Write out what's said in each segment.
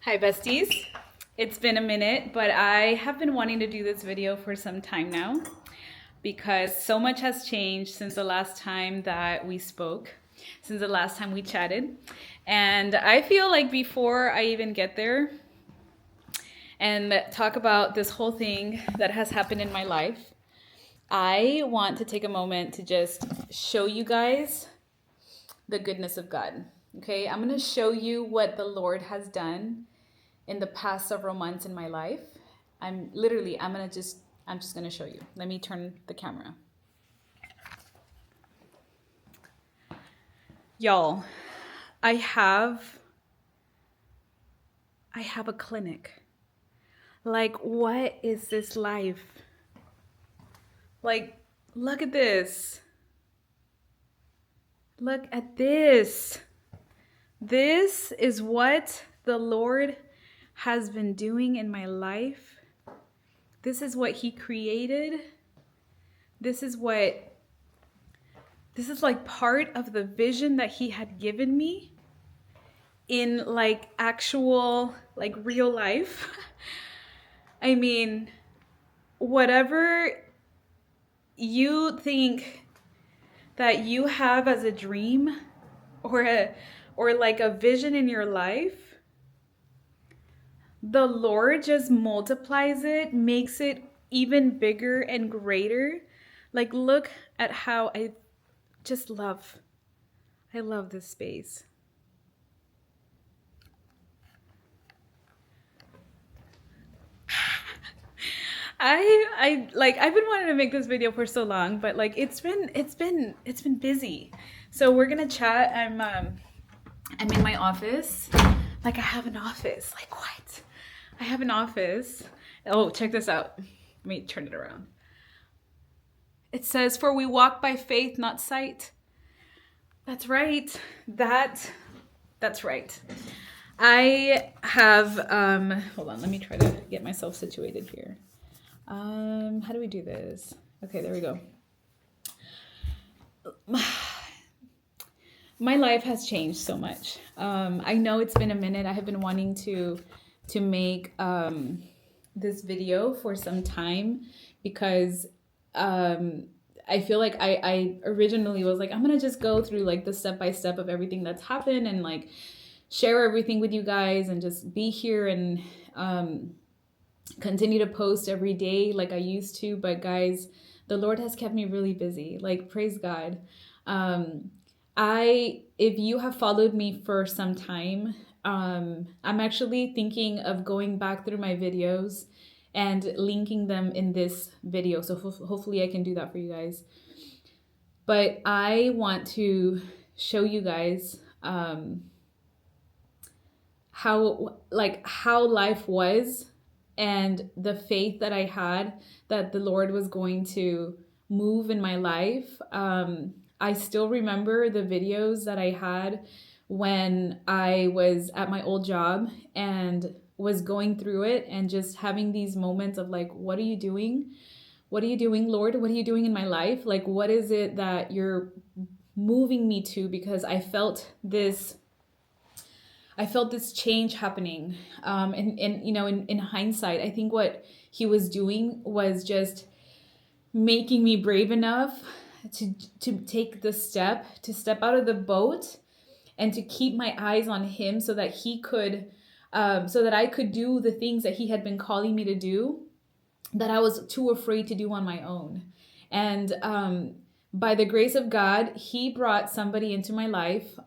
Hi besties, it's been a minute, but I have been wanting to do this video for some time now because so much has changed since the last time that we spoke, since the last time we chatted. And I feel like before I even get there and talk about this whole thing that has happened in my life, I want to take a moment to just show you guys the goodness of God. Okay, I'm going to show you what the Lord has done in the past several months in my life. I'm just gonna show you. Let me turn the camera. Y'all, I have a clinic. Like, what is this life? Like, look at this. Look at this. This is what the Lord has been doing in my life. This is what He created. This is like part of the vision that He had given me in like actual, like real life. I mean, whatever you think that you have as a dream or like a vision in your life, the Lord just multiplies it, makes it even bigger and greater. Like, look at how I love this space. I've been wanting to make this video for so long, but like it's been busy. So we're gonna chat. I'm in my office. Like I have an office. Like what? I have an office. Oh, check this out. Let me turn it around. It says, "For we walk by faith, not sight." That's right. That's right. I have hold on, let me try to get myself situated here. How do we do this? Okay, there we go. My life has changed so much. I know it's been a minute. I have been wanting to make this video for some time because I feel like I originally was like, I'm gonna just go through like the step by step of everything that's happened and like share everything with you guys and just be here and continue to post every day like I used to. But guys, the Lord has kept me really busy. Like, praise God. If you have followed me for some time, I'm actually thinking of going back through my videos and linking them in this video. So hopefully I can do that for you guys. But I want to show you guys how life was and the faith that I had that the Lord was going to move in my life. I still remember the videos that I had when I was at my old job and was going through it and just having these moments of like, what are you doing? What are you doing, Lord? What are you doing in my life? Like, what is it that you're moving me to? Because I felt this change happening. And you know, in hindsight, I think what He was doing was just making me brave enough to take the step, to step out of the boat and to keep my eyes on Him so that He could, so that I could do the things that He had been calling me to do that I was too afraid to do on my own. And by the grace of God, He brought somebody into my life,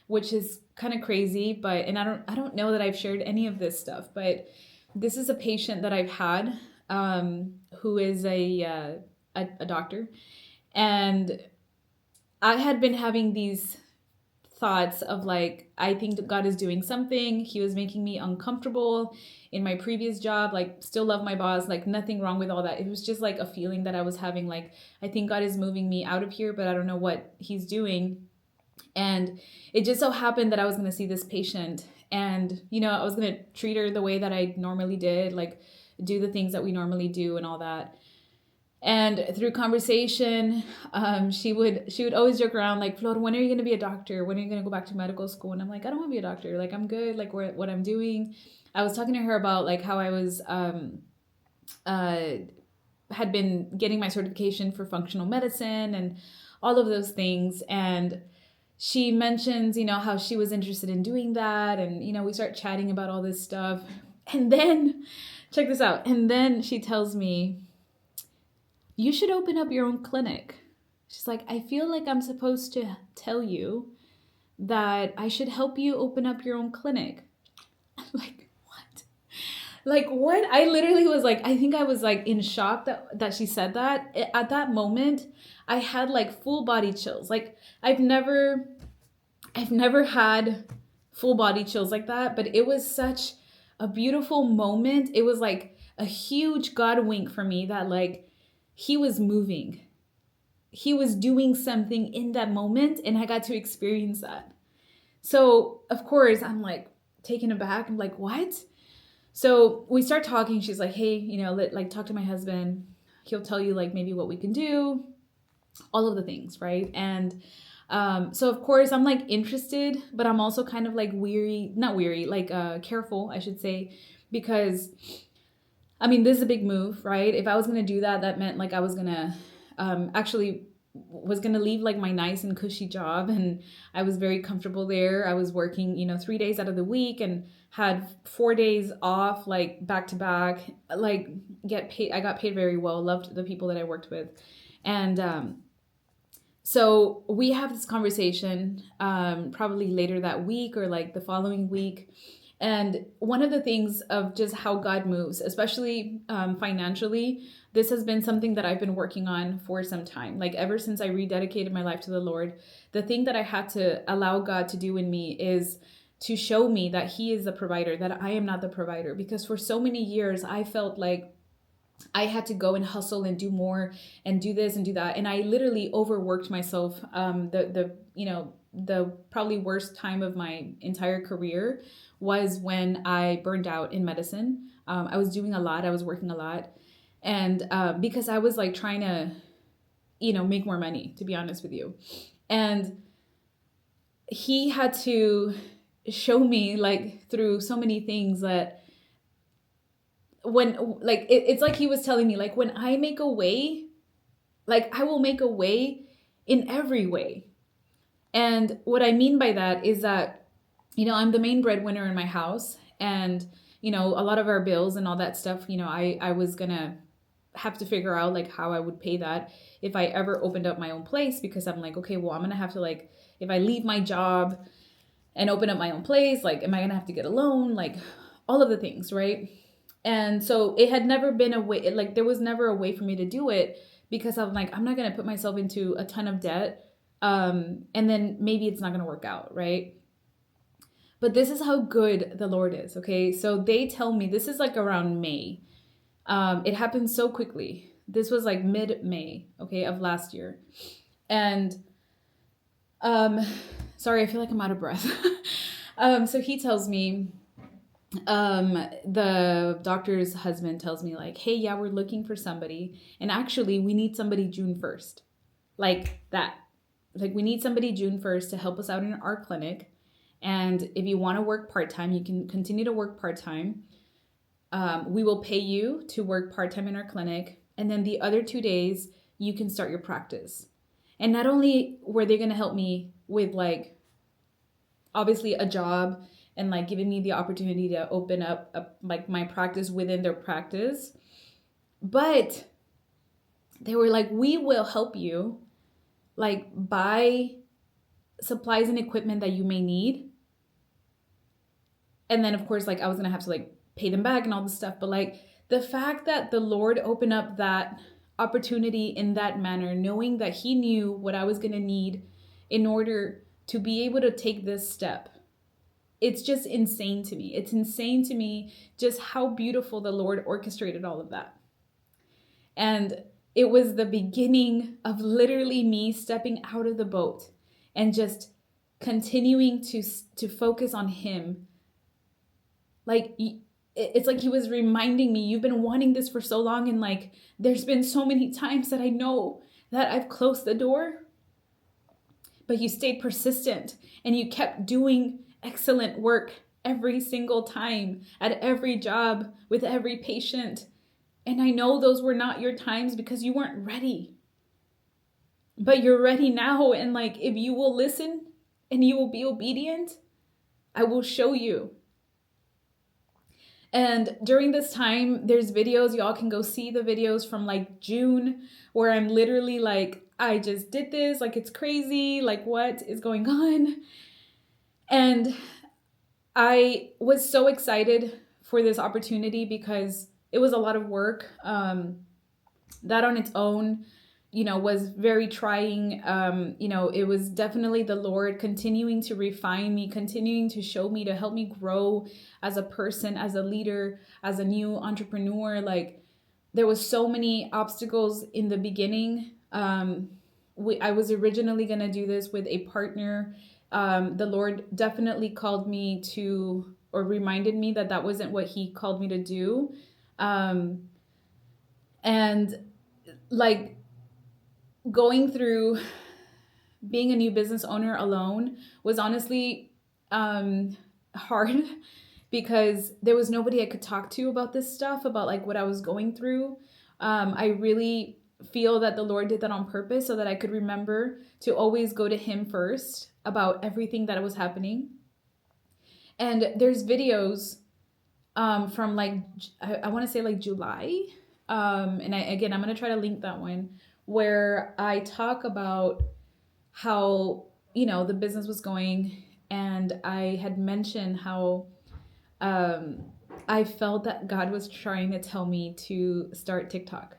which is kind of crazy, but and I don't know that I've shared any of this stuff, but this is a patient that I've had who is a doctor, and I had been having these thoughts of like, I think that God is doing something. He was making me uncomfortable in my previous job, like still love my boss, like nothing wrong with all that. It was just like a feeling that I was having, like, I think God is moving me out of here, but I don't know what He's doing. And it just so happened that I was going to see this patient and, you know, I was going to treat her the way that I normally did, like do the things that we normally do and all that. And through conversation, she would always joke around like, Flor, when are you going to be a doctor? When are you going to go back to medical school? And I'm like, I don't want to be a doctor. Like, I'm good. Like, what I'm doing. I was talking to her about like how I was uh, had been getting my certification for functional medicine and all of those things. And she mentions, how she was interested in doing that. And, we start chatting about all this stuff. And then, check this out. And then she tells me, you should open up your own clinic. She's like, I feel like I'm supposed to tell you that I should help you open up your own clinic. I'm like, what? Like, what? I literally was like, I think I was like in shock that she said that. At that moment, I had like full body chills. Like, I've never had full body chills like that, but it was such a beautiful moment. It was like a huge God wink for me that like he was moving. He was doing something in that moment, and I got to experience that. So, of course, I'm like taken aback. I'm like, what? So we start talking. She's like, hey, talk to my husband. He'll tell you like maybe what we can do, all of the things, right? And so of course I'm like interested, but I'm also kind of like careful, I should say, because I mean, this is a big move, right? If I was gonna do that, that meant like I was gonna actually was gonna leave like my nice and cushy job, and I was very comfortable there. I was working, 3 days out of the week and had 4 days off, like back to back, like get paid. I got paid very well. Loved the people that I worked with, and so we have this conversation probably later that week or like the following week. And one of the things of just how God moves, especially financially, this has been something that I've been working on for some time. Like ever since I rededicated my life to the Lord, the thing that I had to allow God to do in me is to show me that He is the provider, that I am not the provider. Because for so many years, I felt like I had to go and hustle and do more and do this and do that. And I literally overworked myself. The probably worst time of my entire career was when I burned out in medicine. I was doing a lot. I was working a lot. And because I was like trying to, make more money, to be honest with you. And he had to show me like through so many things that when like it's like he was telling me like when I make a way, like I will make a way in every way. And what I mean by that is that I'm the main breadwinner in my house, and a lot of our bills and all that stuff, I was gonna have to figure out like how I would pay that if I ever opened up my own place, because I'm like, okay, well, I'm gonna have to like, if I leave my job and open up my own place, like am I gonna have to get a loan, like all of the things, right? And so it had never been a way, like there was never a way for me to do it, because I'm like, I'm not going to put myself into a ton of debt. And then maybe it's not going to work out, right? But this is how good the Lord is, okay? So they tell me, this is like around May. It happened so quickly. This was like mid-May, okay, of last year. And sorry, I feel like I'm out of breath. So he tells me, the doctor's husband tells me like, hey, yeah, we're looking for somebody, and actually we need somebody June 1st, like that, like we need somebody June 1st to help us out in our clinic, and if you want to work part-time, you can continue to work part-time. We will pay you to work part-time in our clinic, and then the other 2 days you can start your practice. And not only were they going to help me with like obviously a job and like giving me the opportunity to open up like my practice within their practice, but they were like, we will help you like buy supplies and equipment that you may need. And then of course, like I was gonna have to like pay them back and all this stuff. But like the fact that the Lord opened up that opportunity in that manner, knowing that He knew what I was gonna need in order to be able to take this step, it's just insane to me. It's insane to me just how beautiful the Lord orchestrated all of that. And it was the beginning of literally me stepping out of the boat and just continuing to focus on Him. Like it's like he was reminding me, you've been wanting this for so long, and like there's been so many times that I know that I've closed the door, but you stayed persistent and you kept doing excellent work every single time, at every job, with every patient. And I know those were not your times because you weren't ready, but you're ready now. And like, if you will listen and you will be obedient, I will show you. And during this time, there's videos, y'all can go see the videos from like June, where I'm literally like, I just did this, like it's crazy, like what is going on? And I was so excited for this opportunity because it was a lot of work. That on its own, was very trying. It was definitely the Lord continuing to refine me, continuing to show me, to help me grow as a person, as a leader, as a new entrepreneur. Like, there was so many obstacles in the beginning. I was originally going to do this with a partner. The Lord definitely called me to, or reminded me that wasn't what he called me to do. And like, going through being a new business owner alone was honestly hard, because there was nobody I could talk to about this stuff, about like what I was going through. I really feel that the Lord did that on purpose so that I could remember to always go to him first about everything that was happening. And there's videos from like, I want to say like July. And I'm going to try to link that one, where I talk about how, the business was going. And I had mentioned how I felt that God was trying to tell me to start TikTok.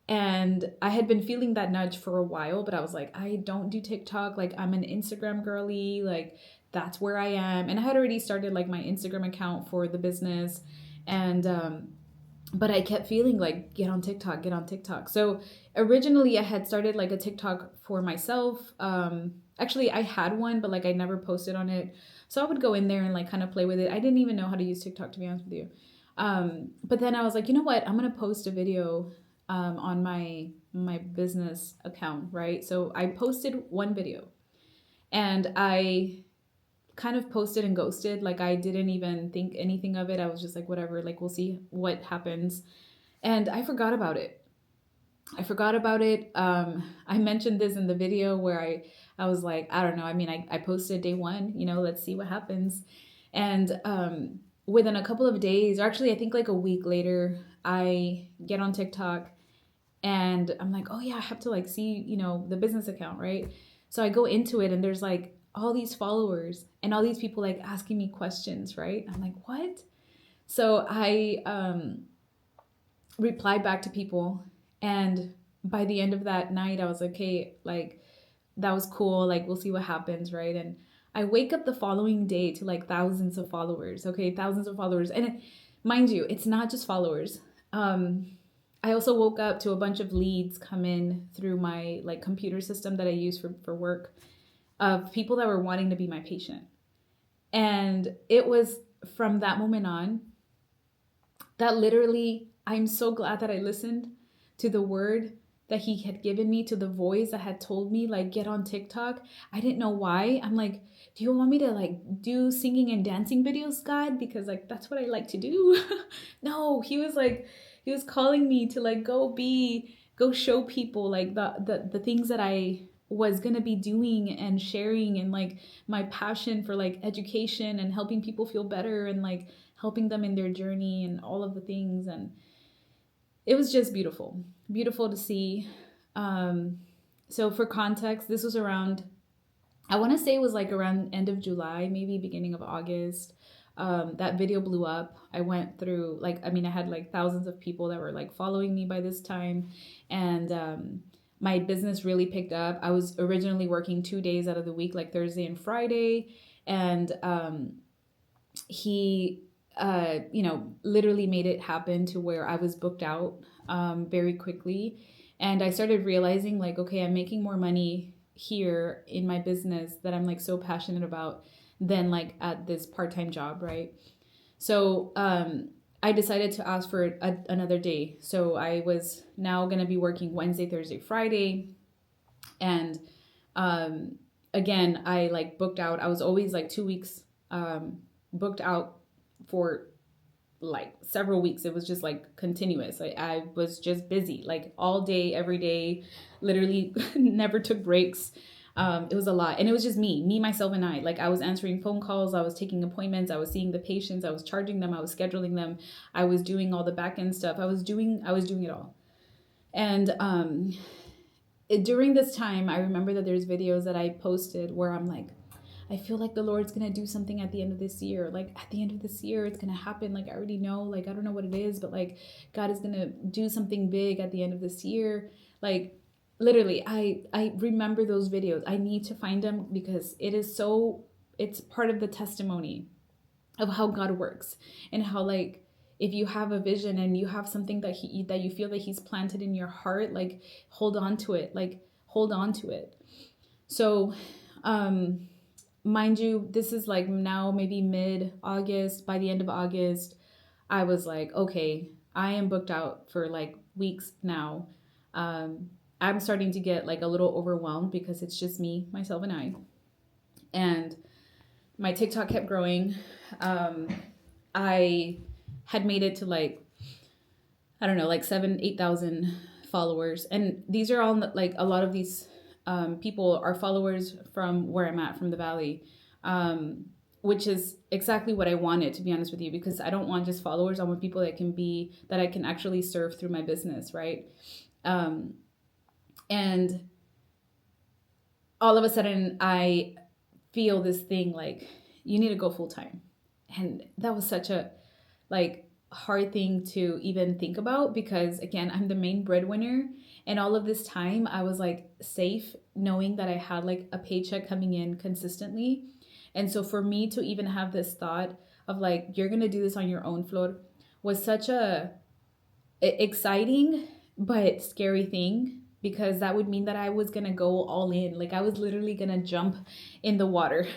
And I had been feeling that nudge for a while, but I was like, I don't do TikTok. Like, I'm an Instagram girly. Like, that's where I am. And I had already started like my Instagram account for the business. And, but I kept feeling like, get on TikTok, get on TikTok. So originally I had started like a TikTok for myself. Actually, I had one, but like I never posted on it. So I would go in there and like kind of play with it. I didn't even know how to use TikTok, to be honest with you. But then I was like, you know what? I'm going to post a video on my business account, right? So I posted one video, and I kind of posted and ghosted. Like, I didn't even think anything of it. I was just like, whatever, like we'll see what happens. And I forgot about it. I mentioned this in the video where I was like, I don't know. I mean, I posted day one, let's see what happens. And within a couple of days, or actually I think like a week later, I get on TikTok and I'm like, oh yeah, I have to like see, the business account, right? So I go into it and there's like all these followers and all these people like asking me questions, right? I'm like, what? So I replied back to people, and by the end of that night, I was like, okay, like that was cool. Like, we'll see what happens, right? And I wake up the following day to like thousands of followers. Okay, thousands of followers, and mind you, it's not just followers. I also woke up to a bunch of leads come in through my like computer system that I use for work, of people that were wanting to be my patient. And it was from that moment on that literally, I'm so glad that I listened to the word that he had given me, to the voice that had told me, like, get on TikTok. I didn't know why. I'm like, do you want me to like do singing and dancing videos, God? Because like, that's what I like to do. No, he was calling me to like go show people like the things that I was gonna be doing and sharing, and like my passion for like education and helping people feel better and like helping them in their journey and all of the things. And it was just beautiful to see. So for context, this was around, I want to say it was like around end of July, maybe beginning of August. That video blew up. I went through like, I mean, I had like thousands of people that were like following me by this time. And my business really picked up. I was originally working 2 days out of the week, like Thursday and Friday. And he literally made it happen to where I was booked out very quickly. And I started realizing like, okay, I'm making more money here in my business that I'm like so passionate about than like at this part-time job, right? So I decided to ask for another day. So I was now going to be working Wednesday, Thursday, Friday. And again, I like booked out. I was always like 2 weeks booked out for like several weeks. It was just like continuous. I was just busy like all day, every day, literally never took breaks. It was a lot. And it was just me, myself, and I. Like I was answering phone calls, I was taking appointments, I was seeing the patients, I was charging them, I was scheduling them, I was doing all the back end stuff. I was doing it all. And during this time, I remember that there's videos that I posted where I'm like, I feel like the Lord's gonna do something at the end of this year. Like at the end of this year, it's gonna happen. Like I already know. Like I don't know what it is, but like God is gonna do something big at the end of this year. Like literally, I remember those videos. I need to find them because it's part of the testimony of how God works, and how like if you have a vision and you have something that you feel that He's planted in your heart, like hold on to it. Like hold on to it. So mind you, this is like now maybe mid-August. By the end of August, I was like, okay, I am booked out for like weeks now. I'm starting to get like a little overwhelmed because it's just me, myself, and I. And my TikTok kept growing. I had made it to like, I don't know, like 8,000 followers. And these are all like a lot of these people are followers from where I'm at, from the Valley, which is exactly what I wanted, to be honest with you, because I don't want just followers. I want people that I can actually serve through my business, right? And all of a sudden, I feel this thing like, you need to go full time. And that was such a like hard thing to even think about, because again, I'm the main breadwinner, and all of this time I was like safe knowing that I had like a paycheck coming in consistently. And so for me to even have this thought of like, you're gonna do this on your own, Flor, was such a exciting but scary thing, because that would mean that I was gonna go all in. Like I was literally gonna jump in the water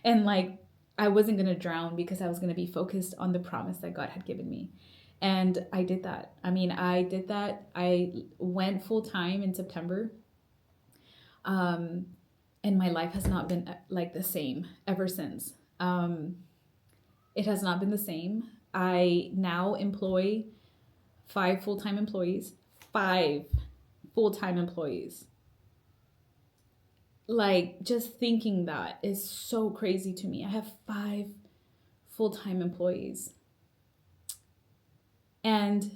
and like I wasn't gonna drown, because I was gonna be focused on the promise that God had given me. And I did that. I mean, I did that. I went full time in September. And my life has not been like the same ever since. It has not been the same. I now employ 5 full-time employees. 5 full-time employees. Like just thinking that is so crazy to me. I have 5 full-time employees. And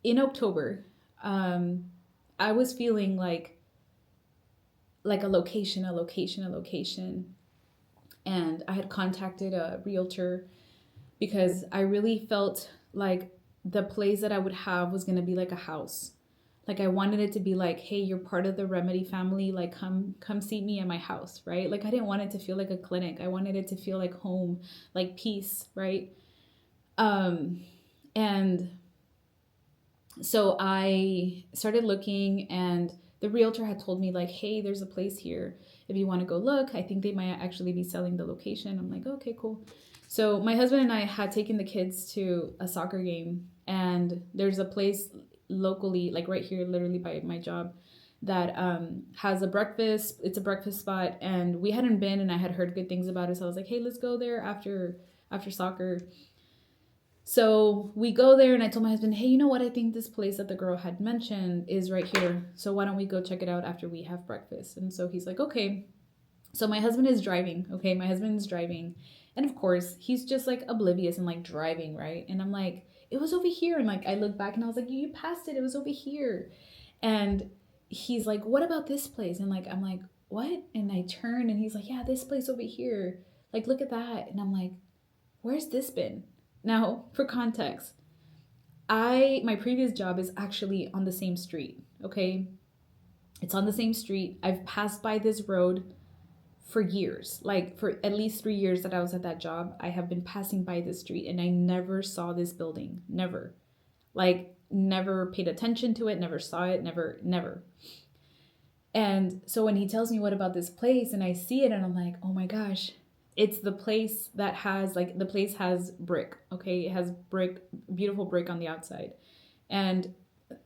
in October, I was feeling like a location. And I had contacted a realtor because I really felt like the place that I would have was going to be like a house. Like I wanted it to be like, hey, you're part of the Remedy family. Like come see me at my house, right? Like I didn't want it to feel like a clinic. I wanted it to feel like home, like peace, right? And so I started looking, and the realtor had told me like, hey, there's a place here if you want to go look. I think they might actually be selling the location. I'm like, okay, cool. So my husband and I had taken the kids to a soccer game, and there's a place locally, like right here, literally by my job, that has a breakfast. It's a breakfast spot, and we hadn't been, and I had heard good things about it. So I was like, hey, let's go there after soccer. So we go there, and I told my husband, hey, you know what? I think this place that the girl had mentioned is right here. So why don't we go check it out after we have breakfast? And so he's like, okay. So my husband is driving. Okay, my husband's driving. And of course, he's just like oblivious and like driving, right? And I'm like, it was over here. And like, I look back and I was like, you passed it. It was over here. And he's like, what about this place? And like, I'm like, what? And I turn and he's like, yeah, this place over here. Like, look at that. And I'm like, where's this been? Now, for context, my previous job is actually on the same street, okay? It's on the same street. I've passed by this road for years. Like for at least 3 years that I was at that job, I have been passing by this street, and I never saw this building. Never. Like never paid attention to it, never saw it, never. And so when he tells me what about this place, and I see it, and I'm like, oh my gosh, it's the place that has like the place has brick, okay? It has brick, beautiful brick on the outside. And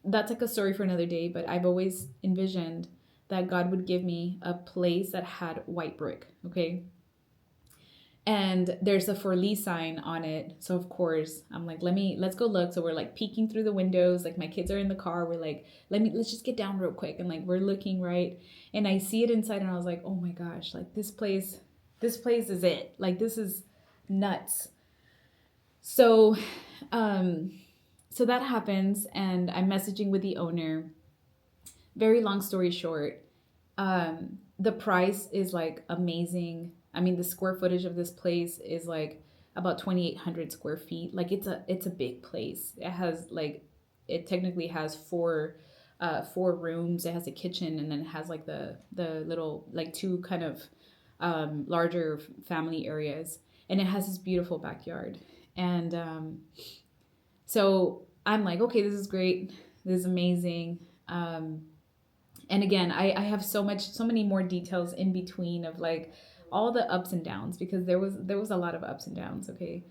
that's like a story for another day, but I've always envisioned that God would give me a place that had white brick, okay? And there's a for lease sign on it. So of course I'm like, let's go look. So we're like peeking through the windows, like my kids are in the car. We're like, let's just get down real quick. And like we're looking, right? And I see it inside and I was like, oh my gosh, like this place is it. Like this is nuts. So so that happens and I'm messaging with the owner. Very long story short, the price is like amazing. I mean, the square footage of this place is like about 2,800 square feet. Like it's a big place. It has like it technically has four rooms. It has a kitchen and then it has like the little like two kind of larger family areas, and it has this beautiful backyard. And so I'm like, okay, this is great. This is amazing. And again, I have so many more details in between of like all the ups and downs, because there was a lot of ups and downs, okay?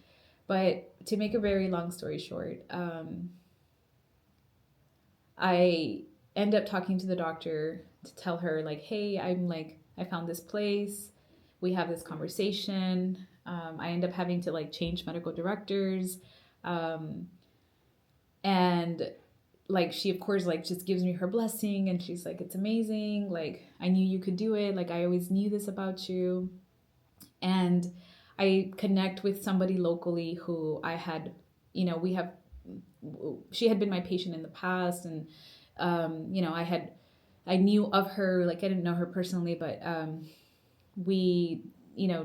But to make a very long story short, I end up talking to the doctor to tell her like, hey, I found this place. We have this conversation. I end up having to like change medical directors. Um, and like she of course like just gives me her blessing and she's like, it's amazing, like I knew you could do it, like I always knew this about you. And I connect with somebody locally who I had, we have, she had been my patient in the past. And I knew of her, like I didn't know her personally, but we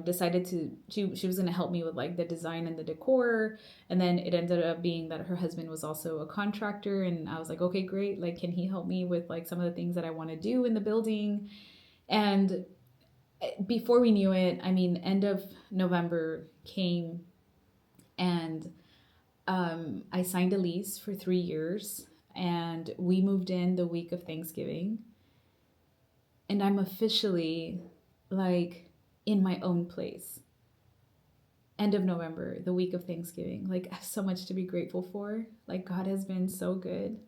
decided she was going to help me with like the design and the decor. And then it ended up being that her husband was also a contractor, and I was like, okay, great, like can he help me with like some of the things that I want to do in the building. And before we knew it, I mean, end of November came, and I signed a lease for 3 years, and we moved in the week of Thanksgiving, and I'm officially like in my own place. End of November, the week of Thanksgiving. Like I have so much to be grateful for. Like God has been so good.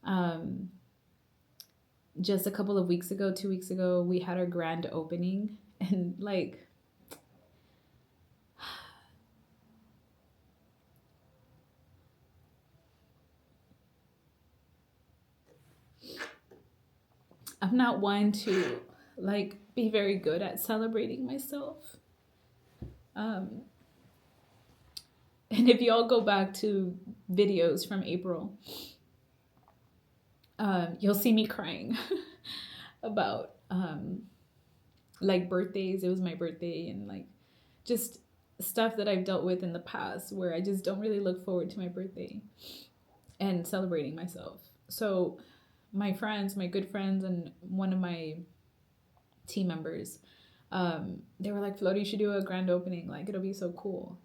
Um just a couple of weeks ago, 2 weeks ago, we had our grand opening, and like I'm not one to like be very good at celebrating myself. Um and if y'all go back to videos from April, you'll see me crying about like birthdays. It was my birthday, and like just stuff that I've dealt with in the past where I just don't really look forward to my birthday and celebrating myself. So my friends, my good friends, and one of my team members, they were like, Floaty, you should do a grand opening. Like, it'll be so cool.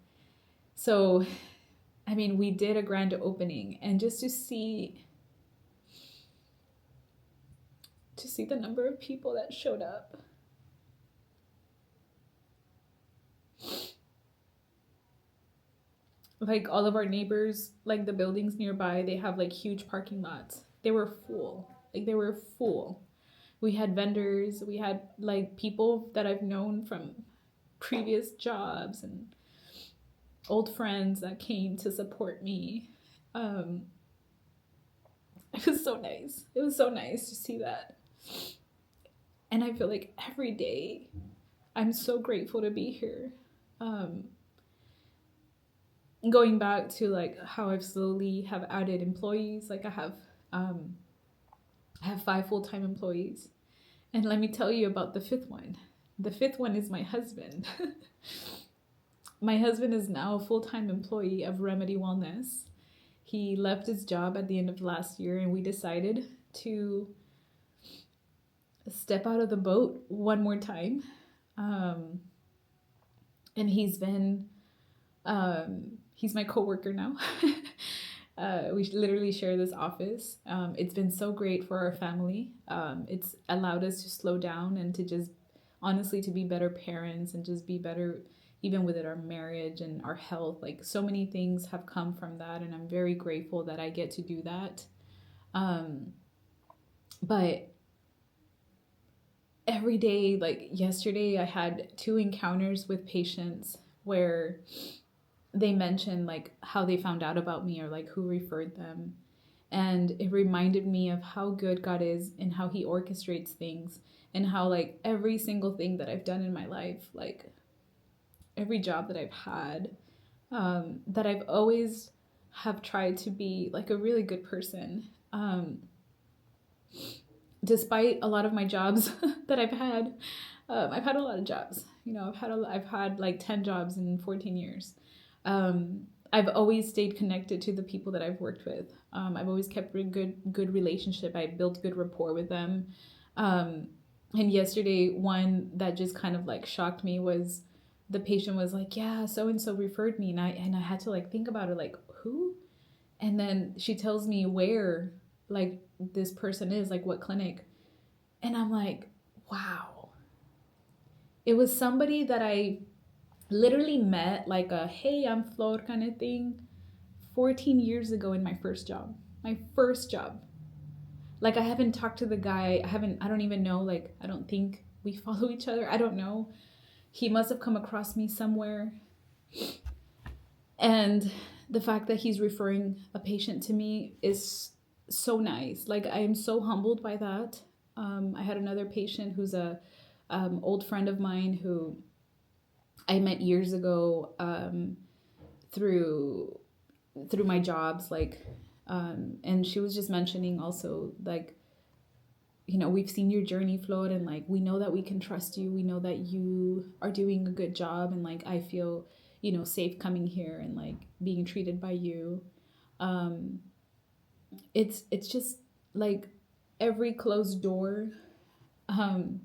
So, I mean, we did a grand opening, and just to see the number of people that showed up. Like all of our neighbors, like the buildings nearby, they have like huge parking lots. They were full. Like they were full. We had vendors, we had like people that I've known from previous jobs and old friends that came to support me. It was so nice. It was so nice to see that. And I feel like every day I'm so grateful to be here. Going back to like how I've slowly have added employees, like I have 5 full-time employees. And let me tell you about the fifth one. The fifth one is my husband. My husband is now a full-time employee of Remedy Wellness. He left his job at the end of last year, and we decided to step out of the boat one more time. And he's been, he's my coworker now. We literally share this office. It's been so great for our family. It's allowed us to slow down and to just honestly to be better parents and just be better even within our marriage and our health. Like so many things have come from that, and I'm very grateful that I get to do that. But every day, like yesterday, I had 2 encounters with patients where they mentioned like how they found out about me or like who referred them. And it reminded me of how good God is and how he orchestrates things, and how like every single thing that I've done in my life, like every job that I've had, that I've always have tried to be like a really good person. Despite a lot of my jobs that I've had a lot of jobs. You know, I've had like 10 jobs in 14 years. I've always stayed connected to the people that I've worked with. I've always kept a good relationship. I built good rapport with them. Um, and yesterday, one that just kind of like shocked me was the patient was like, "Yeah, so and so referred me," and I had to like think about it, like who? And then she tells me where like this person is, like what clinic, and I'm like, wow. It was somebody that I literally met like a hey, I'm Flor kind of thing 14 years ago in my first job. My first job. Like I haven't talked to the guy. I don't even know, like I don't think we follow each other. I don't know. He must have come across me somewhere. And the fact that he's referring a patient to me is so nice. Like I am so humbled by that. I had another patient who's a old friend of mine who I met years ago, through my jobs, like, and she was just mentioning also like, you know, we've seen your journey, Floyd, and like we know that we can trust you. We know that you are doing a good job, and like I feel, you know, safe coming here and like being treated by you. Um, it's just like every closed door, um,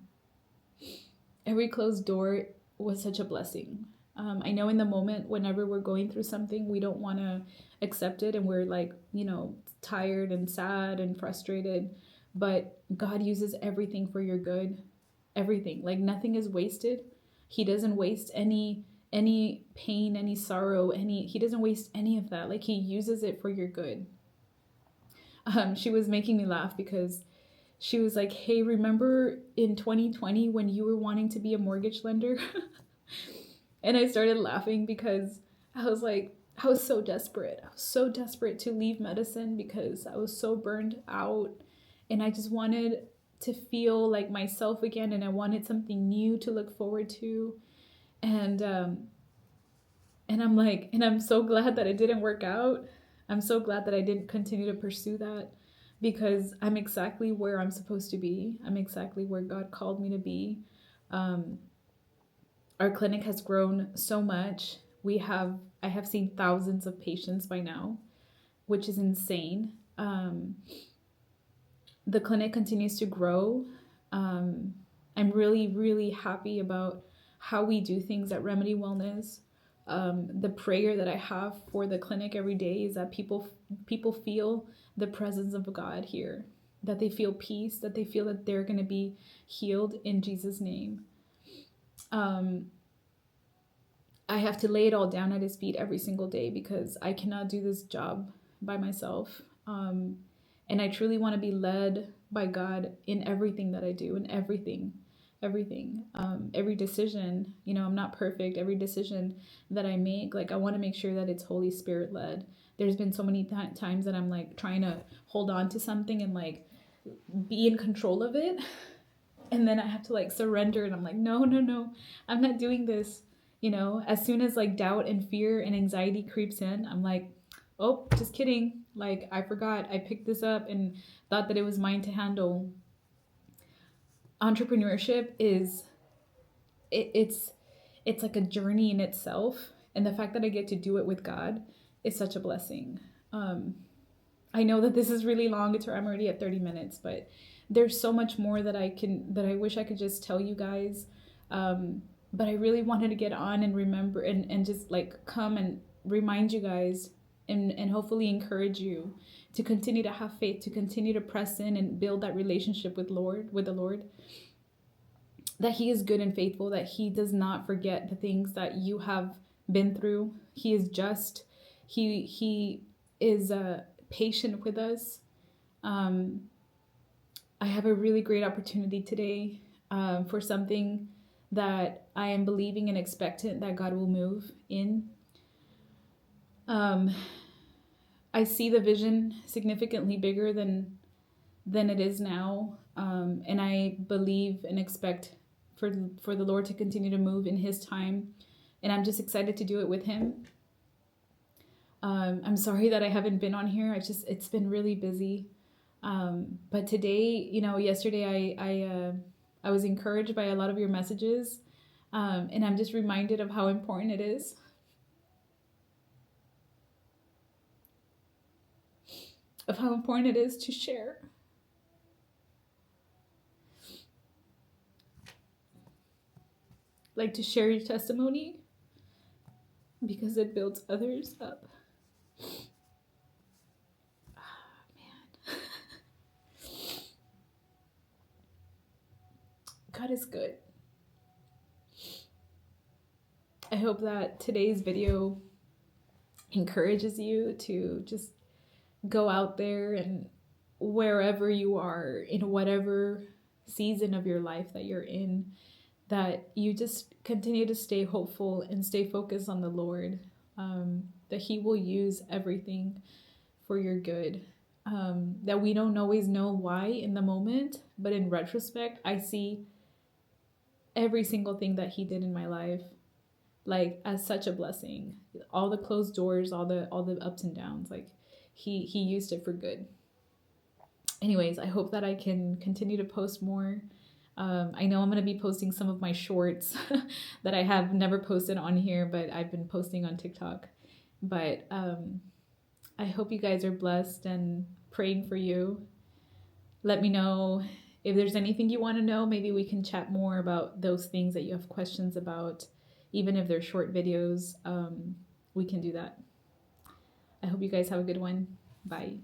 every closed door was such a blessing. I know in the moment, whenever we're going through something, we don't want to accept it, and we're like, you know, tired and sad and frustrated. But God uses everything for your good. Everything, like nothing is wasted. He doesn't waste any pain, any sorrow, any. He doesn't waste any of that. Like he uses it for your good. She was making me laugh because she was like, "Hey, remember in 2020 when you were wanting to be a mortgage lender?" And I started laughing because I was like, I was so desperate. I was so desperate to leave medicine because I was so burned out, and I just wanted to feel like myself again, and I wanted something new to look forward to. And I'm like, and I'm so glad that it didn't work out. I'm so glad that I didn't continue to pursue that, because I'm exactly where I'm supposed to be. I'm exactly where God called me to be. Um, our clinic has grown so much. I have seen thousands of patients by now, which is insane. The clinic continues to grow. I'm really, really happy about how we do things at Remedy Wellness. The prayer that I have for the clinic every day is that people feel the presence of God here, that they feel peace, that they feel that they're going to be healed in Jesus' name. I have to lay it all down at his feet every single day because I cannot do this job by myself. And I truly want to be led by God in everything that I do, in everything. Every decision, you know, I'm not perfect. Every decision that I make, like I want to make sure that it's Holy Spirit led. There's been so many times that I'm like trying to hold on to something and like be in control of it. And then I have to like surrender, and I'm like, no, I'm not doing this. You know, as soon as like doubt and fear and anxiety creeps in, I'm like, oh, just kidding. Like, I forgot. I picked this up and thought that it was mine to handle. Entrepreneurship it's like a journey in itself. And the fact that I get to do it with God is such a blessing. I know that this is really long. I'm already at 30 minutes, but there's so much more that I wish I could just tell you guys. But I really wanted to get on and remember and just like come and remind you guys and hopefully encourage you to continue to have faith, to continue to press in and build that relationship with the Lord. that he is good and faithful, that he does not forget the things that you have been through. He is just. He is patient with us. Um, I have a really great opportunity today for something that I am believing and expectant that God will move in. Um, I see the vision significantly bigger than it is now, and I believe and expect for the Lord to continue to move in His time, and I'm just excited to do it with Him. I'm sorry that I haven't been on here. It's been really busy. But today, yesterday I was encouraged by a lot of your messages, and I'm just reminded of how important it is. Of how important it is to share. Like to share your testimony because it builds others up. Man. God is good. I hope that today's video encourages you to just go out there and wherever you are, in whatever season of your life that you're in, that you just continue to stay hopeful and stay focused on the Lord, that He will use everything for your good. That we don't always know why in the moment, but in retrospect, I see every single thing that He did in my life like as such a blessing. All the closed doors, all the ups and downs, like he used it for good. Anyways, I hope that I can continue to post more. I know I'm going to be posting some of my shorts that I have never posted on here, but I've been posting on TikTok. But I hope you guys are blessed and praying for you. Let me know if there's anything you want to know. Maybe we can chat more about those things that you have questions about. Even if they're short videos, we can do that. I hope you guys have a good one. Bye.